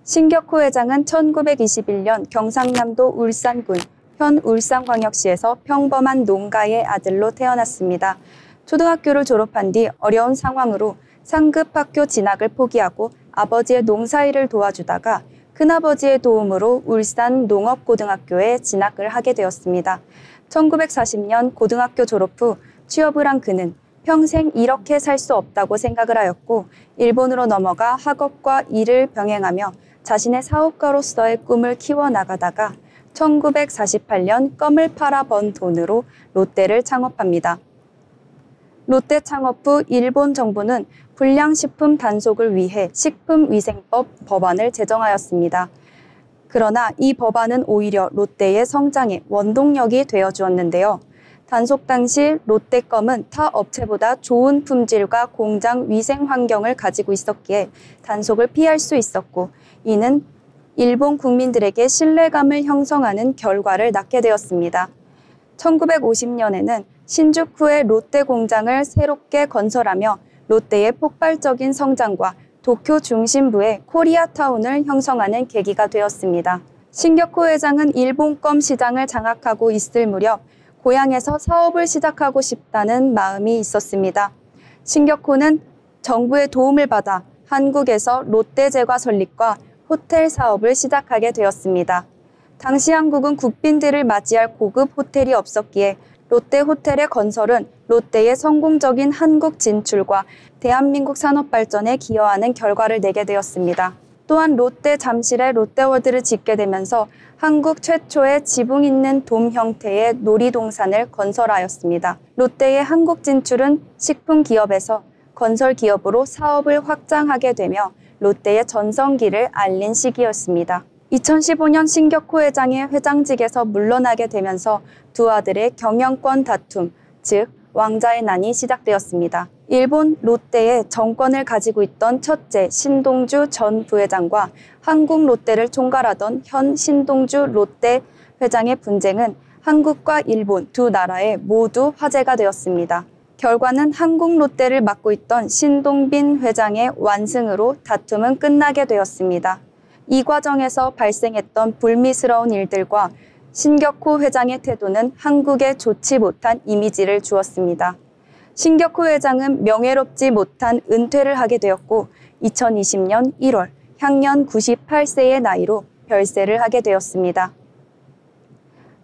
신격후 회장은 1921년 경상남도 울산군 현 울산광역시에서 평범한 농가의 아들로 태어났습니다. 초등학교를 졸업한 뒤 어려운 상황으로 상급 학교 진학을 포기하고 아버지의 농사일을 도와주다가 큰아버지의 도움으로 울산 농업고등학교에 진학을 하게 되었습니다. 1940년 고등학교 졸업 후 취업을 한 그는 평생 이렇게 살 수 없다고 생각을 하였고 일본으로 넘어가 학업과 일을 병행하며 자신의 사업가로서의 꿈을 키워나가다가 1948년 껌을 팔아 번 돈으로 롯데를 창업합니다. 롯데 창업 후 일본 정부는 불량식품 단속을 위해 식품위생법 법안을 제정하였습니다. 그러나 이 법안은 오히려 롯데의 성장에 원동력이 되어주었는데요. 단속 당시 롯데껌은 타 업체보다 좋은 품질과 공장 위생 환경을 가지고 있었기에 단속을 피할 수 있었고 이는 일본 국민들에게 신뢰감을 형성하는 결과를 낳게 되었습니다. 1950년에는 신주쿠의 롯데 공장을 새롭게 건설하며 롯데의 폭발적인 성장과 도쿄 중심부의 코리아타운을 형성하는 계기가 되었습니다. 신격호 회장은 일본껌 시장을 장악하고 있을 무렵 고향에서 사업을 시작하고 싶다는 마음이 있었습니다. 신격호는 정부의 도움을 받아 한국에서 롯데제과 설립과 호텔 사업을 시작하게 되었습니다. 당시 한국은 국빈들을 맞이할 고급 호텔이 없었기에 롯데 호텔의 건설은 롯데의 성공적인 한국 진출과 대한민국 산업 발전에 기여하는 결과를 내게 되었습니다. 또한 롯데 잠실에 롯데월드를 짓게 되면서 한국 최초의 지붕 있는 돔 형태의 놀이동산을 건설하였습니다. 롯데의 한국 진출은 식품 기업에서 건설 기업으로 사업을 확장하게 되며 롯데의 전성기를 알린 시기였습니다. 2015년 신격호 회장의 회장직에서 물러나게 되면서 두 아들의 경영권 다툼, 즉 왕자의 난이 시작되었습니다. 일본 롯데의 정권을 가지고 있던 첫째 신동주 전 부회장과 한국 롯데를 총괄하던 현 신동주 롯데 회장의 분쟁은 한국과 일본 두 나라에 모두 화제가 되었습니다. 결과는 한국 롯데를 맡고 있던 신동빈 회장의 완승으로 다툼은 끝나게 되었습니다. 이 과정에서 발생했던 불미스러운 일들과 신격호 회장의 태도는 한국에 좋지 못한 이미지를 주었습니다. 신격호 회장은 명예롭지 못한 은퇴를 하게 되었고 2020년 1월 향년 98세의 나이로 별세를 하게 되었습니다.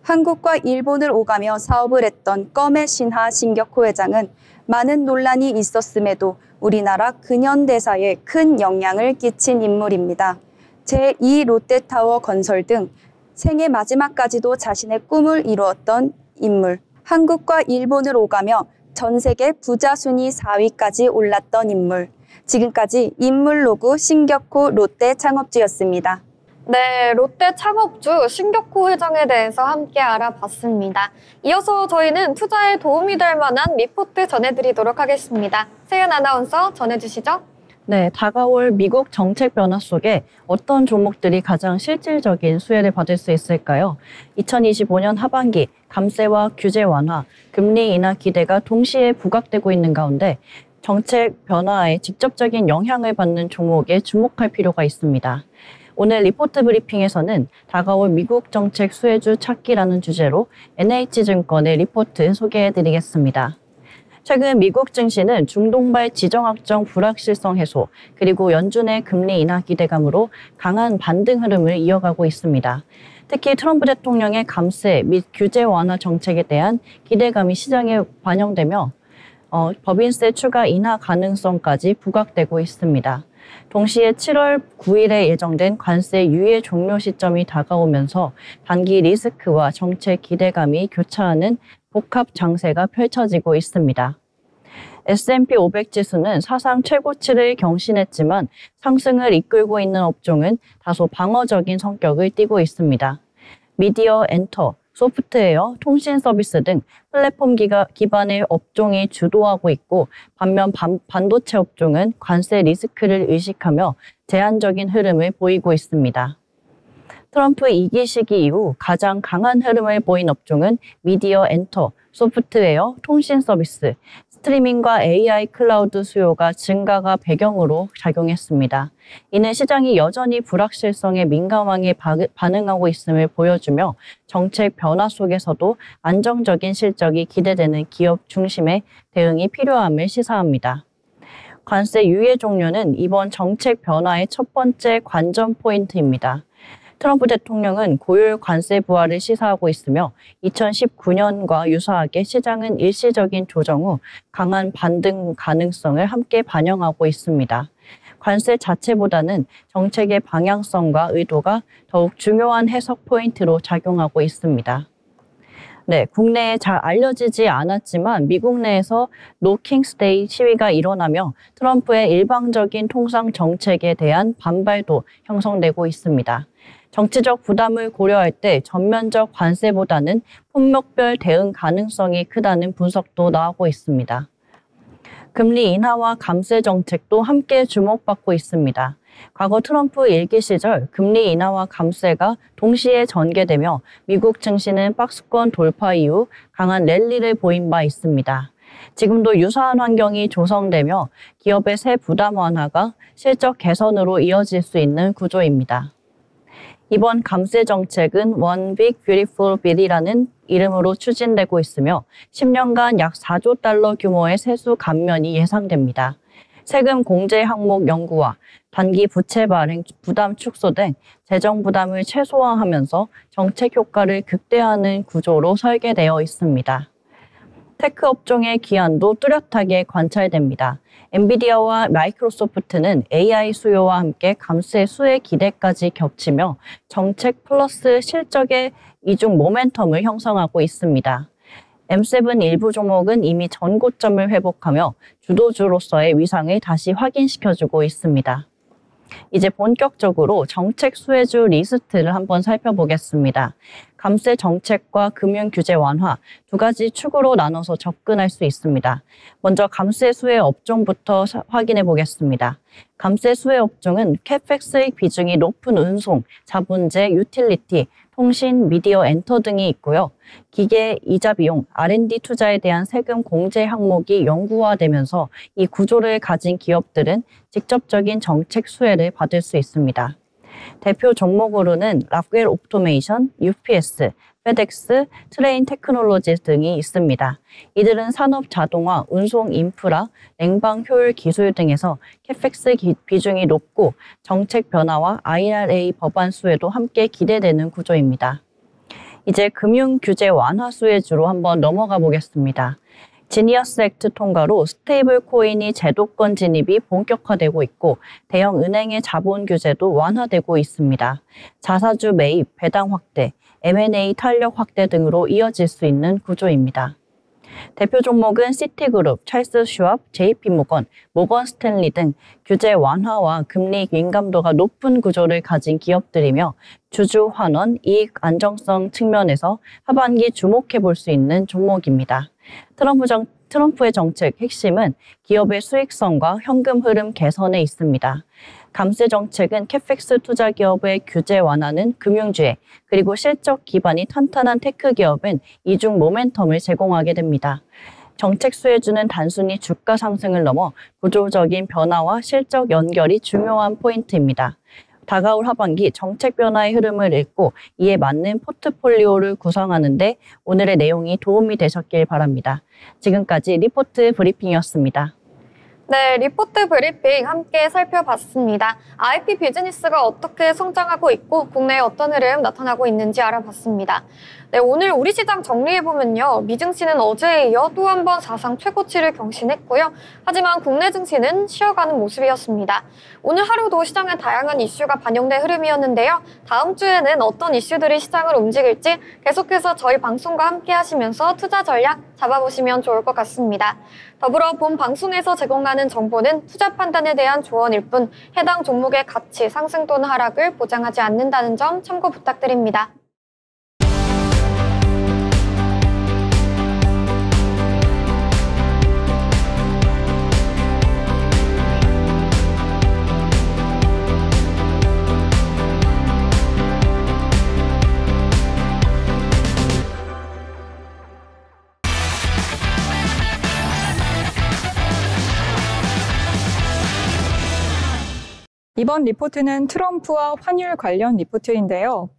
한국과 일본을 오가며 사업을 했던 껌의 신하 신격호 회장은 많은 논란이 있었음에도 우리나라 근현대사에 큰 영향을 끼친 인물입니다. 제2 롯데타워 건설 등 생애 마지막까지도 자신의 꿈을 이루었던 인물. 한국과 일본을 오가며 전 세계 부자 순위 4위까지 올랐던 인물. 지금까지 인물로그 신격호 롯데 창업주였습니다. 네, 롯데 창업주 신격호 회장에 대해서 함께 알아봤습니다. 이어서 저희는 투자에 도움이 될 만한 리포트 전해드리도록 하겠습니다. 세연 아나운서 전해주시죠. 네, 다가올 미국 정책 변화 속에 어떤 종목들이 가장 실질적인 수혜를 받을 수 있을까요? 2025년 하반기 감세와 규제 완화, 금리 인하 기대가 동시에 부각되고 있는 가운데 정책 변화에 직접적인 영향을 받는 종목에 주목할 필요가 있습니다. 오늘 리포트 브리핑에서는 다가올 미국 정책 수혜주 찾기라는 주제로 NH증권의 리포트 소개해드리겠습니다. 최근 미국 증시는 중동발 지정학적 불확실성 해소 그리고 연준의 금리 인하 기대감으로 강한 반등 흐름을 이어가고 있습니다. 특히 트럼프 대통령의 감세 및 규제 완화 정책에 대한 기대감이 시장에 반영되며 법인세 추가 인하 가능성까지 부각되고 있습니다. 동시에 7월 9일에 예정된 관세 유예 종료 시점이 다가오면서 단기 리스크와 정책 기대감이 교차하는 복합 장세가 펼쳐지고 있습니다. S&P 500 지수는 사상 최고치를 경신했지만 상승을 이끌고 있는 업종은 다소 방어적인 성격을 띠고 있습니다. 미디어 엔터, 소프트웨어, 통신 서비스 등 플랫폼 기반의 업종이 주도하고 있고 반면 반도체 업종은 관세 리스크를 의식하며 제한적인 흐름을 보이고 있습니다. 트럼프 2기 시기 이후 가장 강한 흐름을 보인 업종은 미디어 엔터, 소프트웨어, 통신 서비스, 스트리밍과 AI 클라우드 수요가 증가가 배경으로 작용했습니다. 이는 시장이 여전히 불확실성에 민감하게 반응하고 있음을 보여주며 정책 변화 속에서도 안정적인 실적이 기대되는 기업 중심의 대응이 필요함을 시사합니다. 관세 유예 종료는 이번 정책 변화의 첫 번째 관전 포인트입니다. 트럼프 대통령은 고율 관세 부활을 시사하고 있으며 2019년과 유사하게 시장은 일시적인 조정 후 강한 반등 가능성을 함께 반영하고 있습니다. 관세 자체보다는 정책의 방향성과 의도가 더욱 중요한 해석 포인트로 작용하고 있습니다. 네, 국내에 잘 알려지지 않았지만 미국 내에서 노 킹스데이 시위가 일어나며 트럼프의 일방적인 통상 정책에 대한 반발도 형성되고 있습니다. 정치적 부담을 고려할 때 전면적 관세보다는 품목별 대응 가능성이 크다는 분석도 나오고 있습니다. 금리 인하와 감세 정책도 함께 주목받고 있습니다. 과거 트럼프 1기 시절 금리 인하와 감세가 동시에 전개되며 미국 증시는 박스권 돌파 이후 강한 랠리를 보인 바 있습니다. 지금도 유사한 환경이 조성되며 기업의 세 부담 완화가 실적 개선으로 이어질 수 있는 구조입니다. 이번 감세 정책은 One Big Beautiful Bill이라는 이름으로 추진되고 있으며 10년간 약 4조 달러 규모의 세수 감면이 예상됩니다. 세금 공제 항목 연구와 단기 부채 발행 부담 축소 등 재정 부담을 최소화하면서 정책 효과를 극대화하는 구조로 설계되어 있습니다. 테크 업종의 기한도 뚜렷하게 관찰됩니다. 엔비디아와 마이크로소프트는 AI 수요와 함께 감세 수혜 기대까지 겹치며 정책 플러스 실적의 이중 모멘텀을 형성하고 있습니다. M7 일부 종목은 이미 전고점을 회복하며 주도주로서의 위상을 다시 확인시켜주고 있습니다. 이제 본격적으로 정책 수혜주 리스트를 한번 살펴보겠습니다. 감세 정책과 금융 규제 완화 두 가지 축으로 나눠서 접근할 수 있습니다. 먼저 감세 수혜 업종부터 확인해 보겠습니다. 감세 수혜 업종은 캐펙스의 비중이 높은 운송, 자본재, 유틸리티, 통신, 미디어 엔터 등이 있고요. 기계, 이자 비용, R&D 투자에 대한 세금 공제 항목이 영구화되면서 이 구조를 가진 기업들은 직접적인 정책 수혜를 받을 수 있습니다. 대표 종목으로는 락웰 오토메이션, UPS, 페덱스, 트레인 테크놀로지 등이 있습니다. 이들은 산업 자동화, 운송 인프라, 냉방 효율 기술 등에서 캐펙스 비중이 높고 정책 변화와 IRA 법안 수혜도 함께 기대되는 구조입니다. 이제 금융 규제 완화 수혜주로 한번 넘어가 보겠습니다. 지니어스 액트 통과로 스테이블 코인이 제도권 진입이 본격화되고 있고 대형 은행의 자본 규제도 완화되고 있습니다. 자사주 매입, 배당 확대, M&A 탄력 확대 등으로 이어질 수 있는 구조입니다. 대표 종목은 시티그룹, 찰스 슈왑, JP모건, 모건 스탠리 등 규제 완화와 금리 민감도가 높은 구조를 가진 기업들이며 주주 환원, 이익 안정성 측면에서 하반기 주목해 볼 수 있는 종목입니다. 트럼프의 정책 핵심은 기업의 수익성과 현금 흐름 개선에 있습니다. 감세 정책은 캐펙스 투자 기업의 규제 완화는 금융주에, 그리고 실적 기반이 탄탄한 테크 기업은 이중 모멘텀을 제공하게 됩니다. 정책 수혜주는 단순히 주가 상승을 넘어 구조적인 변화와 실적 연결이 중요한 포인트입니다. 다가올 하반기 정책 변화의 흐름을 읽고 이에 맞는 포트폴리오를 구성하는 데 오늘의 내용이 도움이 되셨길 바랍니다. 지금까지 리포트 브리핑이었습니다. 네, 리포트 브리핑 함께 살펴봤습니다. IP 비즈니스가 어떻게 성장하고 있고 국내에 어떤 흐름 나타나고 있는지 알아봤습니다. 네, 오늘 우리 시장 정리해보면요. 미증시는 어제에 이어 또 한 번 사상 최고치를 경신했고요. 하지만 국내 증시는 쉬어가는 모습이었습니다. 오늘 하루도 시장에 다양한 이슈가 반영된 흐름이었는데요. 다음 주에는 어떤 이슈들이 시장을 움직일지 계속해서 저희 방송과 함께 하시면서 투자 전략 잡아보시면 좋을 것 같습니다. 더불어 본 방송에서 제공하는 정보는 투자 판단에 대한 조언일 뿐 해당 종목의 가치, 상승 또는 하락을 보장하지 않는다는 점 참고 부탁드립니다. 이번 리포트는 트럼프와 환율 관련 리포트인데요.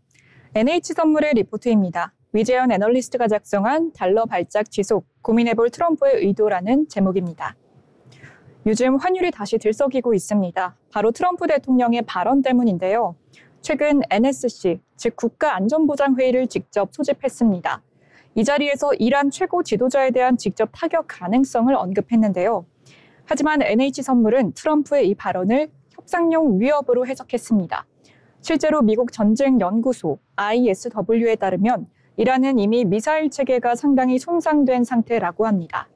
NH선물의 리포트입니다. 위재현 애널리스트가 작성한 달러 발작 지속, 고민해볼 트럼프의 의도라는 제목입니다. 요즘 환율이 다시 들썩이고 있습니다. 바로 트럼프 대통령의 발언 때문인데요. 최근 NSC, 즉 국가안전보장회의를 직접 소집했습니다. 이 자리에서 이란 최고 지도자에 대한 직접 타격 가능성을 언급했는데요. 하지만 NH선물은 트럼프의 이 발언을 협상용 위협으로 해석했습니다. 실제로 미국 전쟁연구소 ISW에 따르면 이란은 이미 미사일 체계가 상당히 손상된 상태라고 합니다.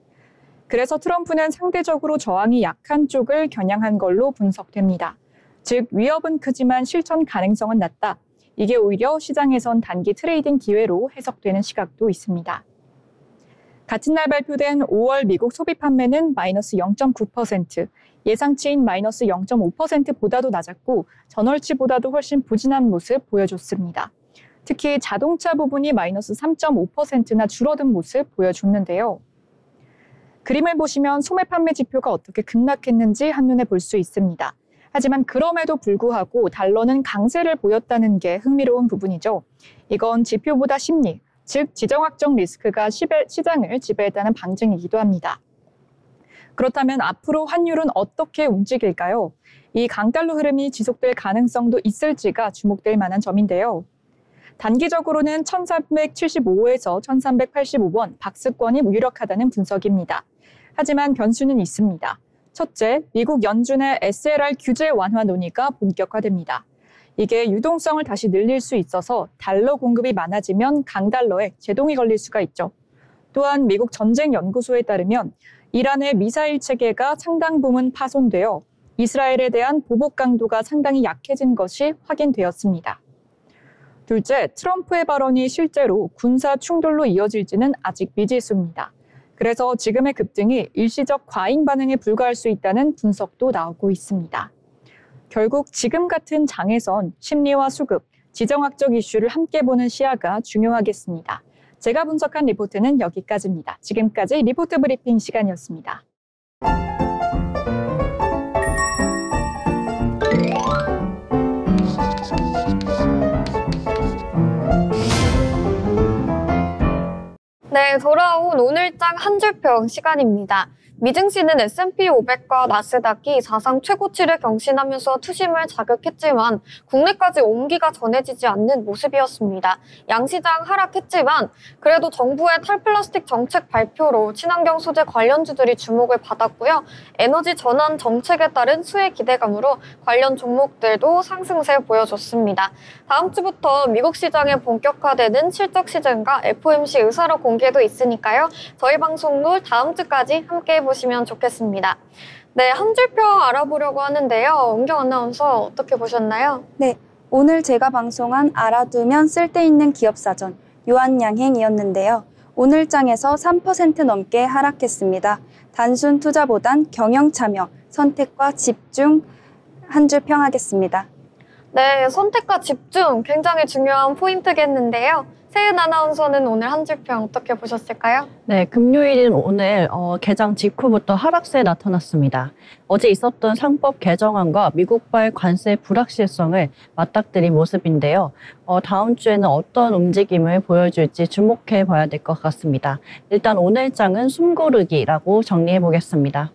그래서 트럼프는 상대적으로 저항이 약한 쪽을 겨냥한 걸로 분석됩니다. 즉 위협은 크지만 실천 가능성은 낮다. 이게 오히려 시장에선 단기 트레이딩 기회로 해석되는 시각도 있습니다. 같은 날 발표된 5월 미국 소비 판매는 마이너스 0.9%, 예상치인 마이너스 0.5%보다도 낮았고 전월치보다도 훨씬 부진한 모습 보여줬습니다. 특히 자동차 부분이 마이너스 3.5%나 줄어든 모습 보여줬는데요. 그림을 보시면 소매 판매 지표가 어떻게 급락했는지 한눈에 볼 수 있습니다. 하지만 그럼에도 불구하고 달러는 강세를 보였다는 게 흥미로운 부분이죠. 이건 지표보다 심리, 즉 지정학적 리스크가 시장을 지배했다는 방증이기도 합니다. 그렇다면 앞으로 환율은 어떻게 움직일까요? 이 강달러 흐름이 지속될 가능성도 있을지가 주목될 만한 점인데요. 단기적으로는 1375에서 1385원 박스권이 유력하다는 분석입니다. 하지만 변수는 있습니다. 첫째, 미국 연준의 SLR 규제 완화 논의가 본격화됩니다. 이게 유동성을 다시 늘릴 수 있어서 달러 공급이 많아지면 강달러에 제동이 걸릴 수가 있죠. 또한 미국 전쟁연구소에 따르면 이란의 미사일 체계가 상당 부분 파손되어 이스라엘에 대한 보복 강도가 상당히 약해진 것이 확인되었습니다. 둘째, 트럼프의 발언이 실제로 군사 충돌로 이어질지는 아직 미지수입니다. 그래서 지금의 급등이 일시적 과잉 반응에 불과할 수 있다는 분석도 나오고 있습니다. 결국 지금 같은 장에선 심리와 수급, 지정학적 이슈를 함께 보는 시야가 중요하겠습니다. 제가 분석한 리포트는 여기까지입니다. 지금까지 리포트 브리핑 시간이었습니다. 오늘장 한 줄평 시간입니다. 미증시는 S&P 500과 나스닥이 사상 최고치를 경신하면서 투심을 자극했지만 국내까지 온기가 전해지지 않는 모습이었습니다. 양시장 하락했지만 그래도 정부의 탈플라스틱 정책 발표로 친환경 소재 관련주들이 주목을 받았고요. 에너지 전환 정책에 따른 수혜 기대감으로 관련 종목들도 상승세 보여줬습니다. 다음 주부터 미국 시장에 본격화되는 실적 시즌과 FOMC 의사로 공개도 있으니까요. 저희 방송도 다음 주까지 함께 보시면 좋겠습니다. 네, 한 줄평 알아보려고 하는데요. 은경 아나운서 어떻게 보셨나요? 네, 오늘 제가 방송한 알아두면 쓸데있는 기업사전 유한양행이었는데요. 오늘 장에서 3% 넘게 하락했습니다. 단순 투자보단 경영 참여, 선택과 집중 한 줄 평하겠습니다. 네, 선택과 집중 굉장히 중요한 포인트겠는데요. 세은 아나운서는 오늘 한 줄평 어떻게 보셨을까요? 네, 금요일인 오늘 개장 직후부터 하락세에 나타났습니다. 어제 있었던 상법 개정안과 미국발 관세 불확실성을 맞닥뜨린 모습인데요. 다음 주에는 어떤 움직임을 보여줄지 주목해 봐야 될 것 같습니다. 일단 오늘 장은 숨고르기라고 정리해 보겠습니다.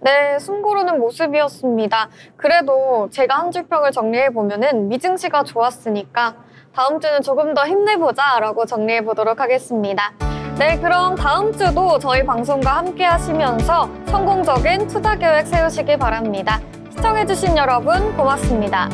네, 숨고르는 모습이었습니다. 그래도 제가 한 줄평을 정리해보면은 미증시가 좋았으니까 다음 주는 조금 더 힘내보자 라고 정리해보도록 하겠습니다. 네, 그럼 다음 주도 저희 방송과 함께 하시면서 성공적인 투자 계획 세우시기 바랍니다. 시청해주신 여러분 고맙습니다.